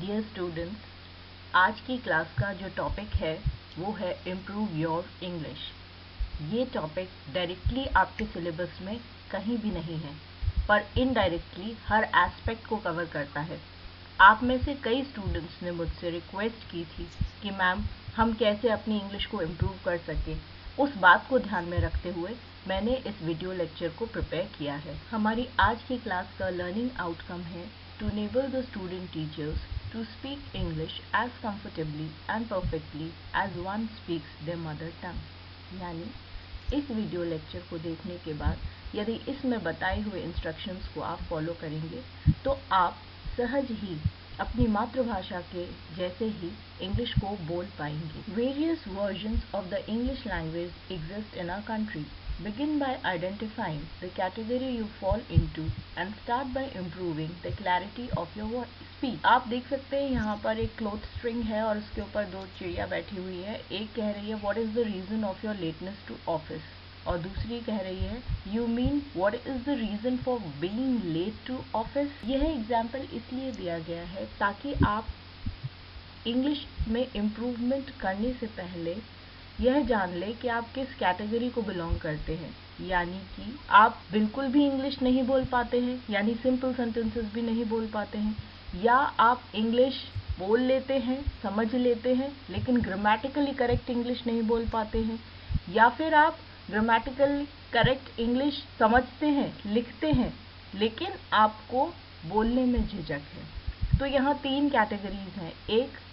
Dear students, आज की class का जो टॉपिक है वो है इम्प्रूव योर इंग्लिश। ये टॉपिक डायरेक्टली आपके सिलेबस में कहीं भी नहीं है, पर इनडायरेक्टली हर एस्पेक्ट को कवर करता है। आप में से कई स्टूडेंट्स ने मुझसे रिक्वेस्ट की थी कि मैम हम कैसे अपनी इंग्लिश को इम्प्रूव कर सकें। उस बात को ध्यान में रखते हुए मैंने इस वीडियो लेक्चर को प्रिपेयर किया है। हमारी आज की क्लास का लर्निंग आउटकम है to enable the student teachers to speak English as comfortably and perfectly as one speaks their mother tongue। यानी इस वीडियो लेक्चर को देखने के बाद यदि इसमें बताए हुए इंस्ट्रक्शंस को आप फॉलो करेंगे तो आप सहज ही अपनी मातृभाषा के जैसे ही इंग्लिश को बोल पाएंगे। Various versions of the English language exist in our country. Begin by identifying the category you fall into and start by improving the clarity of your speech। आप देख सकते हैं यहाँ पर एक क्लोथ स्ट्रिंग है और उसके ऊपर दो चिड़िया बैठी हुई है। एक कह रही है What is the reason of your lateness to office? और दूसरी कह रही है You mean what is the reason for being late to office? यह एग्जाम्पल इसलिए दिया गया है ताकि आप इंग्लिश में इम्प्रूवमेंट करने से पहले यह जान ले कि आप किस कैटेगरी को बिलोंग करते हैं। यानी कि आप बिल्कुल भी इंग्लिश नहीं बोल पाते हैं, यानी सिंपल सेंटेंसेस भी नहीं बोल पाते हैं, या आप इंग्लिश बोल लेते हैं, समझ लेते हैं, लेकिन ग्रामेटिकली करेक्ट इंग्लिश नहीं बोल पाते हैं, या फिर आप ग्रामेटिकली करेक्ट इंग्लिश समझते हैं, लिखते हैं, लेकिन आपको बोलने में झिझक है। तो यहाँ तीन कैटेगरीज हैं। एक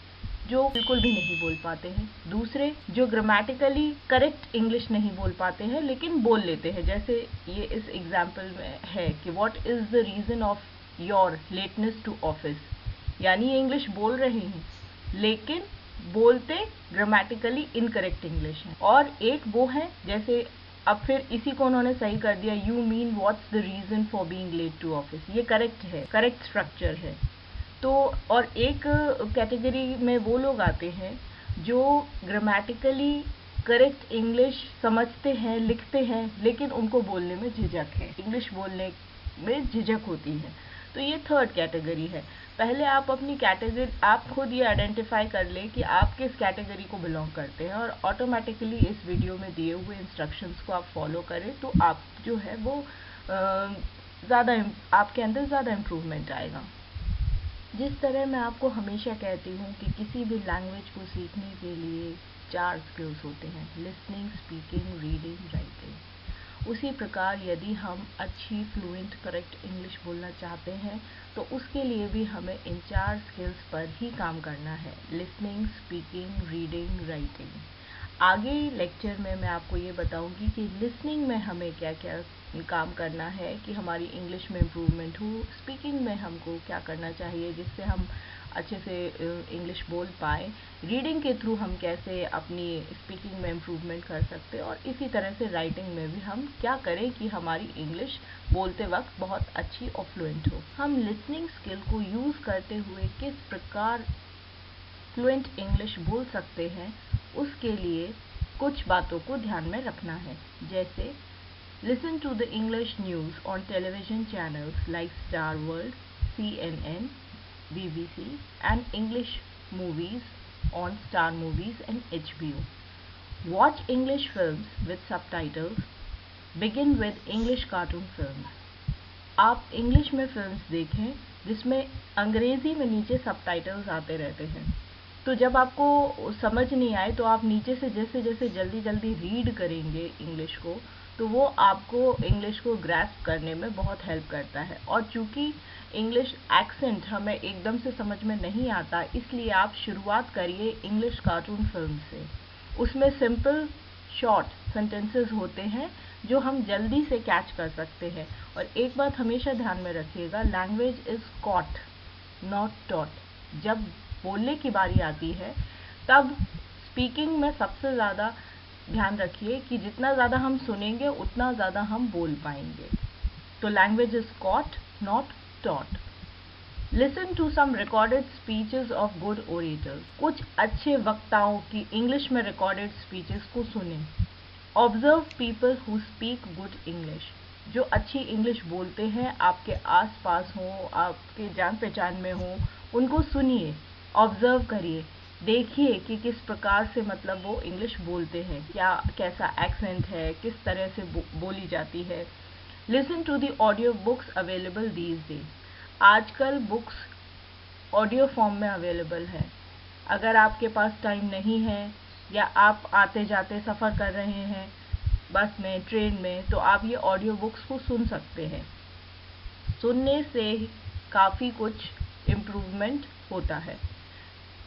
जो बिल्कुल भी नहीं बोल पाते हैं, दूसरे जो ग्रामेटिकली करेक्ट इंग्लिश नहीं बोल पाते हैं लेकिन बोल लेते हैं, जैसे ये इस एग्जाम्पल में है कि what is the reason of your lateness to office, यानी ये इंग्लिश बोल रहे हैं लेकिन बोलते ग्रामेटिकली इनकरेक्ट इंग्लिश है। और एक वो है जैसे अब फिर इसी को उन्होंने सही कर दिया, you mean what's the reason for being late to office, ये करेक्ट है, करेक्ट स्ट्रक्चर है। तो और एक कैटेगरी में वो लोग आते हैं जो ग्रामेटिकली करेक्ट इंग्लिश समझते हैं, लिखते हैं, लेकिन उनको बोलने में झिझक है, इंग्लिश बोलने में झिझक होती है। तो ये थर्ड कैटेगरी है। पहले आप अपनी कैटेगरी, आप खुद ये आइडेंटिफाई कर लें कि आप किस कैटेगरी को बिलोंग करते हैं और ऑटोमेटिकली इस वीडियो में दिए हुए इंस्ट्रक्शंस को आप फॉलो करें तो आप जो है वो आपके अंदर ज़्यादा इम्प्रूवमेंट आएगा। जिस तरह मैं आपको हमेशा कहती हूँ कि किसी भी लैंग्वेज को सीखने के लिए 4 स्किल्स होते हैं, लिसनिंग, स्पीकिंग, रीडिंग, राइटिंग। उसी प्रकार यदि हम अच्छी फ्लुएंट करेक्ट इंग्लिश बोलना चाहते हैं तो उसके लिए भी हमें इन 4 स्किल्स पर ही काम करना है, लिसनिंग, स्पीकिंग, रीडिंग, राइटिंग। आगे लेक्चर में मैं आपको ये बताऊंगी कि लिसनिंग में हमें क्या क्या काम करना है कि हमारी इंग्लिश में इम्प्रूवमेंट हो, स्पीकिंग में हमको क्या करना चाहिए जिससे हम अच्छे से इंग्लिश बोल पाए, रीडिंग के थ्रू हम कैसे अपनी स्पीकिंग में इम्प्रूवमेंट कर सकते हैं, और इसी तरह से राइटिंग में भी हम क्या करें कि हमारी इंग्लिश बोलते वक्त बहुत अच्छी और फ्लुएंट हो। हम लिसनिंग स्किल को यूज़ करते हुए किस प्रकार फ्लुएंट इंग्लिश बोल सकते हैं उसके लिए कुछ बातों को ध्यान में रखना है। जैसे Listen to the English news on television channels like Star World, CNN, BBC, and English movies on Star Movies and HBO. Watch English films with subtitles. Begin with English cartoon films. आप English में films देखें जिसमें अंग्रेजी में नीचे subtitles आते रहते हैं। तो जब आपको समझ नहीं आए तो आप नीचे से जैसे जैसे जल्दी जल्दी रीड करेंगे इंग्लिश को तो वो आपको इंग्लिश को ग्रैस्प करने में बहुत हेल्प करता है। और चूंकि इंग्लिश एक्सेंट हमें एकदम से समझ में नहीं आता, इसलिए आप शुरुआत करिए इंग्लिश कार्टून फिल्म से। उसमें सिंपल शॉर्ट सेंटेंसेस होते हैं जो हम जल्दी से कैच कर सकते हैं। और एक बात हमेशा ध्यान में रखिएगा, language is caught not taught. जब बोलने की बारी आती है तब स्पीकिंग में सबसे ज़्यादा ध्यान रखिए कि जितना ज़्यादा हम सुनेंगे उतना ज़्यादा हम बोल पाएंगे। तो language is caught not taught. Listen to some recorded speeches of good orators. कुछ अच्छे वक्ताओं की इंग्लिश में रिकॉर्डेड स्पीचेस को सुने। Observe people who speak good English. जो अच्छी इंग्लिश बोलते हैं, आपके आसपास हों, आपके जान पहचान में हों, उनको सुनिए, ऑब्जर्व करिए, देखिए कि किस प्रकार से मतलब वो इंग्लिश बोलते हैं, क्या कैसा एक्सेंट है, किस तरह से बोली जाती है। Listen to the audio books available these days. आजकल बुक्स ऑडियो फॉर्म में अवेलेबल है। अगर आपके पास टाइम नहीं है या आप आते जाते सफ़र कर रहे हैं बस में, ट्रेन में, तो आप ये ऑडियो बुक्स को सुन सकते हैं। सुनने से काफ़ी कुछ इम्प्रूवमेंट होता है।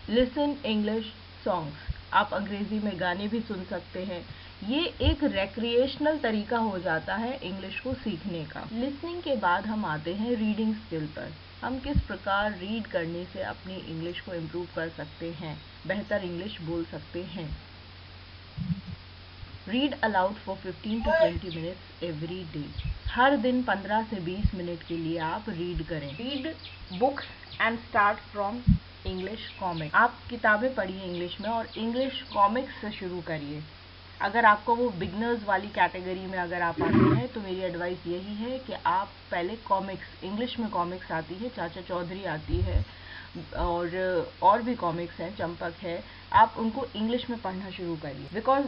लिसन इंग्लिश सॉन्ग्स, आप अंग्रेजी में गाने भी सुन सकते हैं। ये एक रेक्रिएशनल तरीका हो जाता है इंग्लिश को सीखने का। लिसनिंग के बाद हम आते हैं रीडिंग स्किल पर। हम किस प्रकार रीड करने से अपनी इंग्लिश को इम्प्रूव कर सकते हैं, बेहतर इंग्लिश बोल सकते हैं। Read aloud for 15 to 20 minutes every day. हर दिन 15 से 20 मिनट के लिए आप रीड करें। Read books and start from English comic. आप किताबें पढ़िए इंग्लिश में और इंग्लिश कॉमिक्स से शुरू करिए। अगर आपको वो बिगनर्स वाली कैटेगरी में अगर आप आते हैं तो मेरी एडवाइस यही है कि आप पहले कॉमिक्स, इंग्लिश में कॉमिक्स आती है, चाचा चौधरी आती है और भी कॉमिक्स हैं, चंपक है, आप उनको इंग्लिश में पढ़ना शुरू करिए। बिकॉज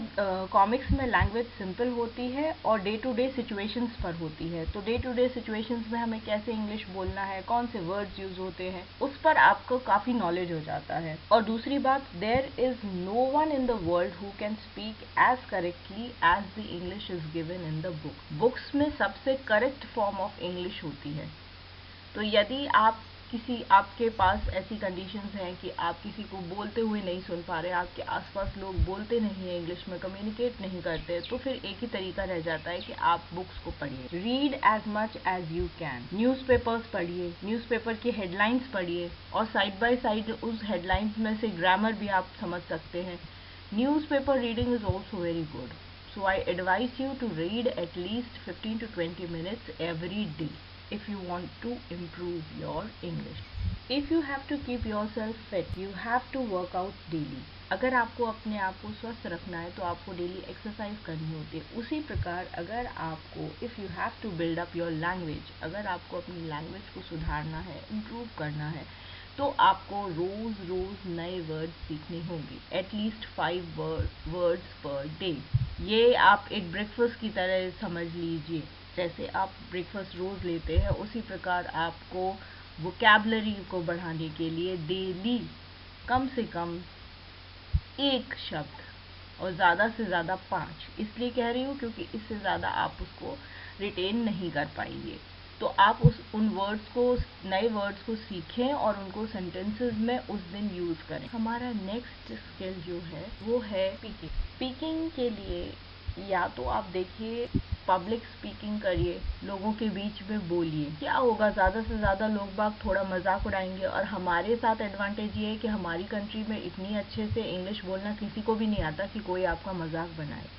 कॉमिक्स में लैंग्वेज सिंपल होती है और डे टू डे सिचुएशंस पर होती है। तो डे टू डे सिचुएशंस में हमें कैसे इंग्लिश बोलना है, कौन से वर्ड्स यूज होते हैं, उस पर आपको काफ़ी नॉलेज हो जाता है। और दूसरी बात, there is no one in the world who can speak as correctly as the English is given in the book. Books में सबसे करेक्ट फॉर्म ऑफ इंग्लिश होती है। तो यदि आपके पास ऐसी कंडीशंस हैं कि आप किसी को बोलते हुए नहीं सुन पा रहे, आपके आसपास लोग बोलते नहीं है, इंग्लिश में कम्युनिकेट नहीं करते, तो फिर एक ही तरीका रह जाता है कि आप बुक्स को पढ़िए। Read as much as you can. Newspapers पढ़िए, न्यूज़पेपर की हेडलाइंस पढ़िए और साइड बाय साइड उस हेडलाइंस में से ग्रामर भी आप समझ सकते हैं। Newspaper reading is also very good. So I advise you to read at least 15 to 20 minutes every day if you want to improve your English. If you have to keep yourself fit, you have to work out daily. अगर आपको अपने आप को स्वस्थ रखना है तो आपको डेली एक्सरसाइज करनी होती है। उसी प्रकार अगर आपको if you have to build up your language, अगर आपको अपनी लैंग्वेज को सुधारना है, इम्प्रूव करना है, तो आपको रोज रोज नए वर्ड्स सीखने होंगे। At least 5 words per day. ये आप एक ब्रेकफास्ट की तरह समझ लीजिए। जैसे आप ब्रेकफास्ट रोज लेते हैं, उसी प्रकार आपको वोकैबुलरी को बढ़ाने के लिए डेली कम से कम 1 शब्द और ज़्यादा से ज़्यादा 5, इसलिए कह रही हूँ क्योंकि इससे ज़्यादा आप उसको रिटेन नहीं कर पाएंगे। तो आप उन वर्ड्स को, नए वर्ड्स को सीखें और उनको सेंटेंसेस में उस दिन यूज़ करें। हमारा नेक्स्ट स्किल जो है वो है स्पीकिंग। स्पीकिंग के लिए या तो आप देखिए पब्लिक स्पीकिंग करिए, लोगों के बीच में बोलिए। क्या होगा, ज़्यादा से ज़्यादा लोग बाग थोड़ा मजाक उड़ाएंगे और हमारे साथ एडवांटेज ये है कि हमारी कंट्री में इतनी अच्छे से इंग्लिश बोलना किसी को भी नहीं आता कि कोई आपका मजाक बनाए।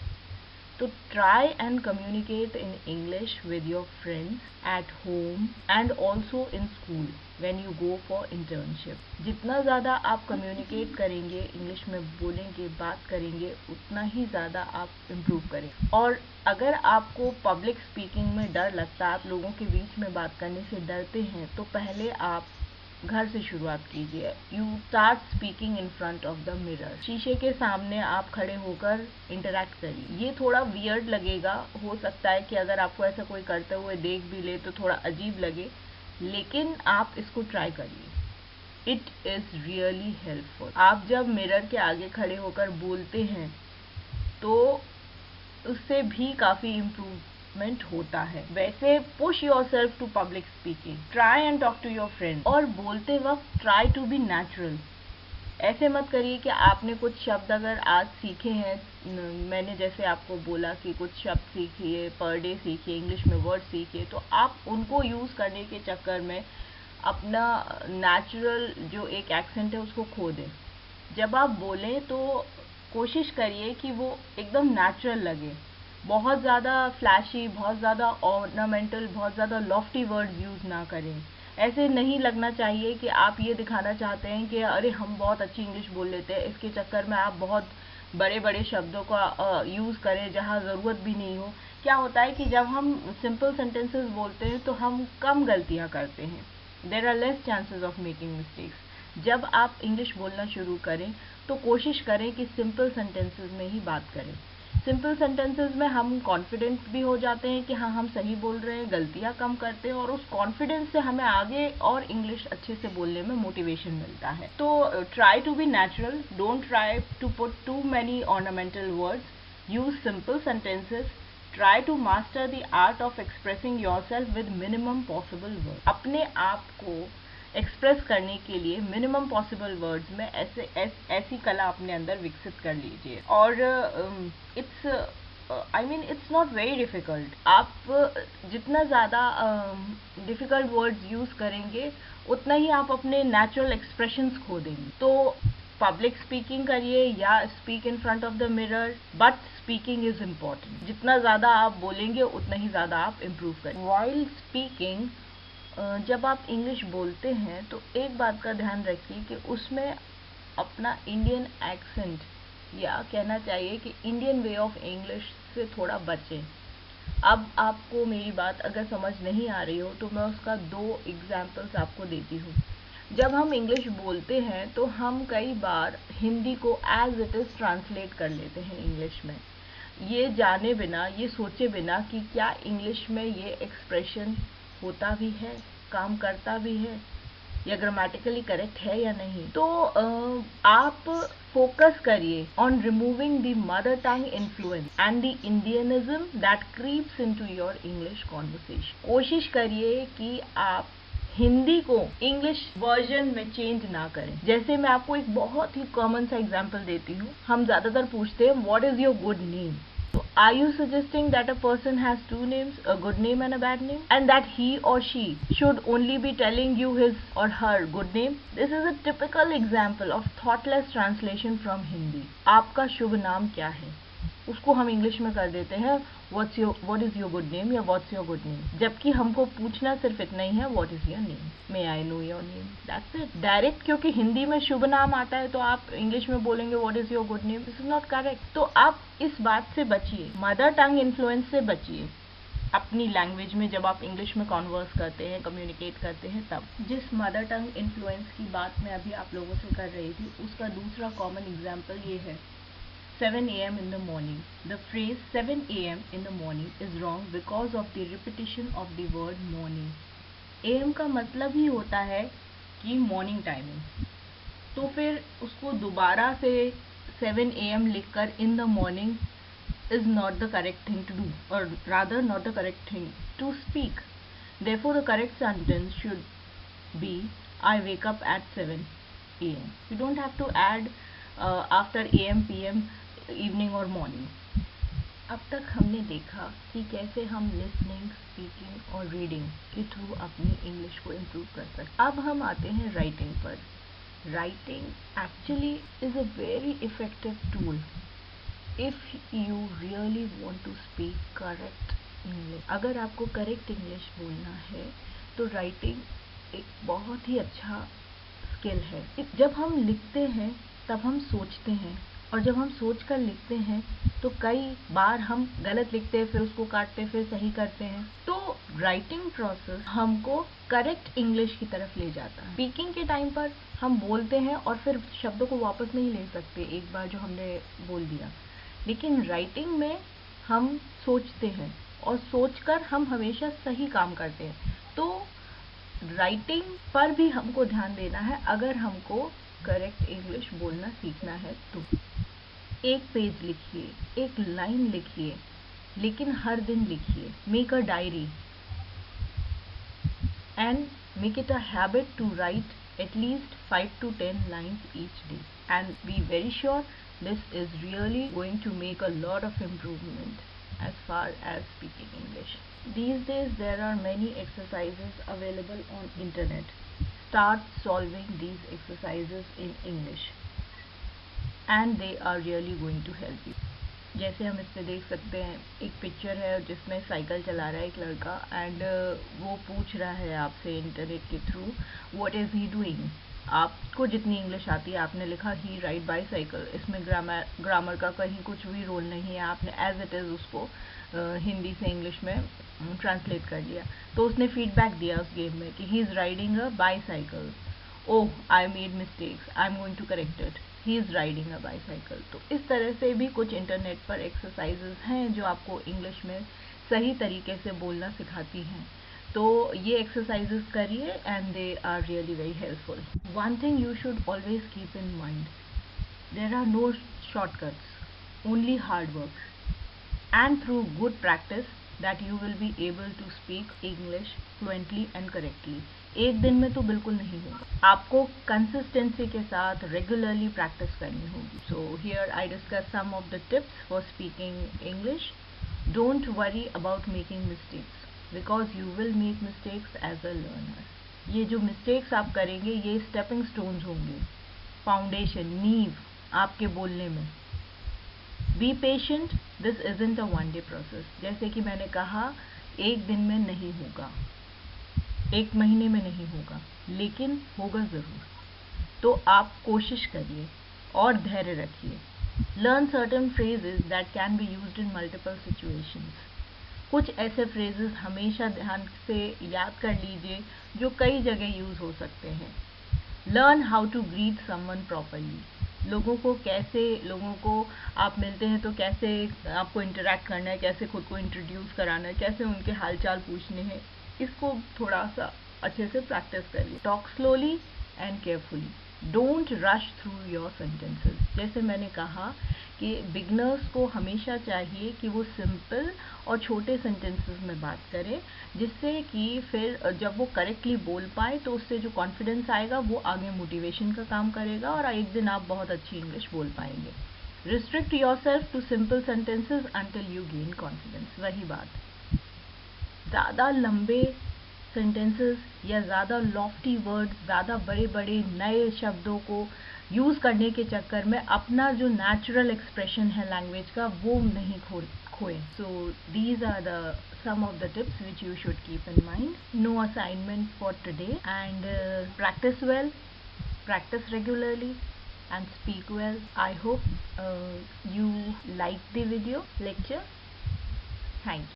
तो try and communicate in English with your friends at home and also in school when you go for internship. जितना ज़्यादा आप कम्युनिकेट करेंगे, इंग्लिश में बोलेंगे, बात करेंगे, उतना ही ज़्यादा आप इम्प्रूव करेंगे। और अगर आपको पब्लिक स्पीकिंग में डर लगता है, आप लोगों के बीच में बात करने से डरते हैं, तो पहले आप घर से शुरुआत कीजिए। You start speaking in front of the mirror. शीशे के सामने आप खड़े होकर इंटरेक्ट करिए। ये थोड़ा वियर्ड लगेगा, हो सकता है कि अगर आपको ऐसा कोई करते हुए देख भी ले तो थोड़ा अजीब लगे, लेकिन आप इसको ट्राई करिए। It is really helpful. आप जब मिरर के आगे खड़े होकर बोलते हैं तो उससे भी काफ़ी इम्प्रूवमेंट होता है। वैसे push yourself to public speaking, try and talk to your friend, और बोलते वक्त ट्राई टू बी नेचुरल। ऐसे मत करिए कि आपने कुछ शब्द अगर आज सीखे हैं, मैंने जैसे आपको बोला कि कुछ शब्द सीखिए, पर डे सीखिए, इंग्लिश में वर्ड सीखिए, तो आप उनको यूज़ करने के चक्कर में अपना नेचुरल जो एक एक्सेंट है उसको खो दें। जब आप बोलें तो कोशिश करिए कि वो एकदम नेचुरल लगे। बहुत ज़्यादा फ्लैशी, बहुत ज़्यादा ऑर्नामेंटल, बहुत ज़्यादा लॉफ्टी वर्ड्स यूज़ ना करें। ऐसे नहीं लगना चाहिए कि आप ये दिखाना चाहते हैं कि अरे हम बहुत अच्छी इंग्लिश बोल लेते हैं, इसके चक्कर में आप बहुत बड़े बड़े शब्दों का यूज़ करें जहाँ ज़रूरत भी नहीं हो। क्या होता है कि जब हम सिंपल सेंटेंसेस बोलते हैं तो हम कम गलतियाँ करते हैं। There are less chances of making mistakes. जब आप इंग्लिश बोलना शुरू करें तो कोशिश करें कि सिंपल सेंटेंसेस में ही बात करें। सिंपल सेंटेंसेस में हम कॉन्फिडेंट भी हो जाते हैं कि हाँ हम सही बोल रहे हैं, गलतियाँ कम करते हैं और उस कॉन्फिडेंस से हमें आगे और इंग्लिश अच्छे से बोलने में मोटिवेशन मिलता है। तो try to be natural, don't try to put too many ornamental words, use simple sentences, try to master the art of expressing yourself with minimum possible words। अपने आप को एक्सप्रेस करने के लिए मिनिमम पॉसिबल वर्ड्स में ऐसी कला अपने अंदर विकसित कर लीजिए। और इट्स नॉट वेरी डिफिकल्ट। आप जितना ज़्यादा डिफिकल्ट वर्ड्स यूज़ करेंगे उतना ही आप अपने नेचुरल एक्सप्रेशंस खो देंगे। तो पब्लिक स्पीकिंग करिए या speak in front of the mirror, but speaking is important. जितना ज़्यादा आप बोलेंगे उतना ही ज़्यादा आप इम्प्रूव करेंगे। वाइल स्पीकिंग, जब आप इंग्लिश बोलते हैं तो एक बात का ध्यान रखिए कि उसमें अपना इंडियन एक्सेंट या कहना चाहिए कि इंडियन वे ऑफ इंग्लिश से थोड़ा बचें। अब आपको मेरी बात अगर समझ नहीं आ रही हो तो मैं उसका 2 एग्जाम्पल्स आपको देती हूँ। जब हम इंग्लिश बोलते हैं तो हम कई बार हिंदी को एज इट इज़ ट्रांसलेट कर लेते हैं इंग्लिश में, ये जाने बिना, ये सोचे बिना कि क्या इंग्लिश में ये एक्सप्रेशन होता भी है, काम करता भी है या ग्रामेटिकली करेक्ट है या नहीं। तो आप फोकस करिए on removing the mother tongue influence and the Indianism that creeps into your English conversation. कोशिश करिए कि आप हिंदी को इंग्लिश वर्जन में चेंज ना करें। जैसे मैं आपको एक बहुत ही कॉमन सा एग्जांपल देती हूँ। हम ज्यादातर पूछते हैं what is your good name. So are you suggesting that a person has 2 names, a good name and a bad name, and that he or she should only be telling you his or her good name? This is a typical example of thoughtless translation from Hindi. आपका शुभ नाम क्या है, उसको हम English में कर देते हैं what is your good name या व्हाट्स योर गुड नेम, जबकि हमको पूछना सिर्फ इतना ही है what is your name, may I know your name, that's it. Direct क्योंकि हिंदी में शुभ नाम आता है तो आप इंग्लिश में बोलेंगे what is your good name, this is not correct. तो आप इस बात से बचिए, मदर टंग इन्फ्लुएंस से बचिए अपनी लैंग्वेज में। जब आप इंग्लिश में कॉन्वर्स करते हैं, कम्युनिकेट करते हैं, तब जिस मदर टंग इन्फ्लुएंस की बात मैं अभी आप लोगों से कर रही थी उसका दूसरा कॉमन एग्जाम्पल ये है 7 a.m. in the morning. The phrase 7 a.m. in the morning is wrong because of the repetition of the word morning. AM का मतलब ही होता है कि मॉर्निंग टाइमिंग, तो फिर उसको दोबारा से 7 a.m. लिखकर in the morning is not the correct thing to do, or rather not the correct thing to speak. Therefore the correct sentence should be I wake up at 7 a.m. You don't have to add after AM, PM, evening और morning. अब तक हमने देखा कि कैसे हम listening, speaking और reading के थ्रू अपनी इंग्लिश को इम्प्रूव कर सकते। अब हम आते हैं राइटिंग पर। Writing actually is a very effective tool if you really want to speak correct English. अगर आपको करेक्ट इंग्लिश बोलना है तो राइटिंग एक बहुत ही अच्छा स्किल है। जब हम लिखते हैं तब हम सोचते हैं, और जब हम सोच कर लिखते हैं तो कई बार हम गलत लिखते हैं, फिर उसको काटते, फिर सही करते हैं। तो राइटिंग प्रोसेस हमको करेक्ट इंग्लिश की तरफ ले जाता है। स्पीकिंग के टाइम पर हम बोलते हैं और फिर शब्दों को वापस नहीं ले सकते एक बार जो हमने बोल दिया, लेकिन राइटिंग में हम सोचते हैं और सोचकर हम हमेशा सही काम करते हैं। तो राइटिंग पर भी हमको ध्यान देना है अगर हमको करेक्ट इंग्लिश बोलना सीखना है। तो एक पेज लिखिए, एक लाइन लिखिए, लेकिन हर दिन लिखिए। Make a diary and make it a habit to write at least 5 to 10 lines each day, and be very sure this is really going to make a lot of improvement as far as speaking English. These days there are many exercises available on internet. Start solving these exercises in English and they are really going to help you. जैसे हम इसमें देख सकते हैं, एक picture है जिसमें cycle चला रहा है एक लड़का, एंड वो पूछ रहा है आपसे इंटरनेट के through what is he doing. आपको जितनी इंग्लिश आती है आपने लिखा ही राइड बाईसाइकिल, इसमें ग्रामर का कहीं कुछ भी रोल नहीं है, आपने एज इट इज़ उसको हिंदी से इंग्लिश में ट्रांसलेट कर लिया। तो उसने फीडबैक दिया उस गेम में कि he is riding a bicycle, oh I made mistakes, I am going to correct it, he is riding a bicycle. तो इस तरह से भी कुछ इंटरनेट पर एक्सरसाइजेज हैं जो आपको इंग्लिश में सही तरीके से बोलना सिखाती हैं। तो ये एक्सरसाइजेज करिए and they are really very helpful. One thing you should always keep in mind, there are no shortcuts, only hard work, and through good practice that you will be able to speak English fluently and correctly. एक दिन में तो बिल्कुल नहीं होगा, आपको consistency के साथ रेगुलरली प्रैक्टिस करनी होगी। So here I discuss some of the tips for speaking English. Don't worry about making mistakes because you will make mistakes as a learner. ये जो मिस्टेक्स आप करेंगे ये स्टेपिंग स्टोन्स होंगे, फाउंडेशन, नींव आपके बोलने में। Be patient, this isn't a one day process. जैसे कि मैंने कहा, एक दिन में नहीं होगा, एक महीने में नहीं होगा, लेकिन होगा ज़रूर। तो आप कोशिश करिए और धैर्य रखिए। Learn certain phrases that can be used in multiple situations. कुछ ऐसे फ्रेजेस हमेशा ध्यान से याद कर लीजिए जो कई जगह यूज हो सकते हैं। Learn how to greet someone properly. लोगों को आप मिलते हैं तो कैसे आपको इंटरेक्ट करना है, कैसे खुद को इंट्रोड्यूस कराना है, कैसे उनके हालचाल पूछने हैं, इसको थोड़ा सा अच्छे से प्रैक्टिस करिए। Talk slowly and carefully, don't rush through your sentences. जैसे मैंने कहा कि बिगनर्स को हमेशा चाहिए कि वो सिंपल और छोटे सेंटेंसेस में बात करें, जिससे कि फिर जब वो करेक्टली बोल पाए तो उससे जो कॉन्फिडेंस आएगा वो आगे मोटिवेशन का काम करेगा और एक दिन आप बहुत अच्छी इंग्लिश बोल पाएंगे। Restrict yourself to simple sentences until you gain confidence. वही बात, ज़्यादा लंबे सेंटेंसेस या ज़्यादा लॉफ्टी वर्ड्स, ज़्यादा बड़े बड़े नए शब्दों को यूज़ करने के चक्कर में अपना जो नेचुरल एक्सप्रेशन है लैंग्वेज का वो नहीं खोएं। So these are the some of the tips which you should keep in mind. No assignment for today, and practice well, practice regularly and speak well. I hope you like the video lecture. Thank you.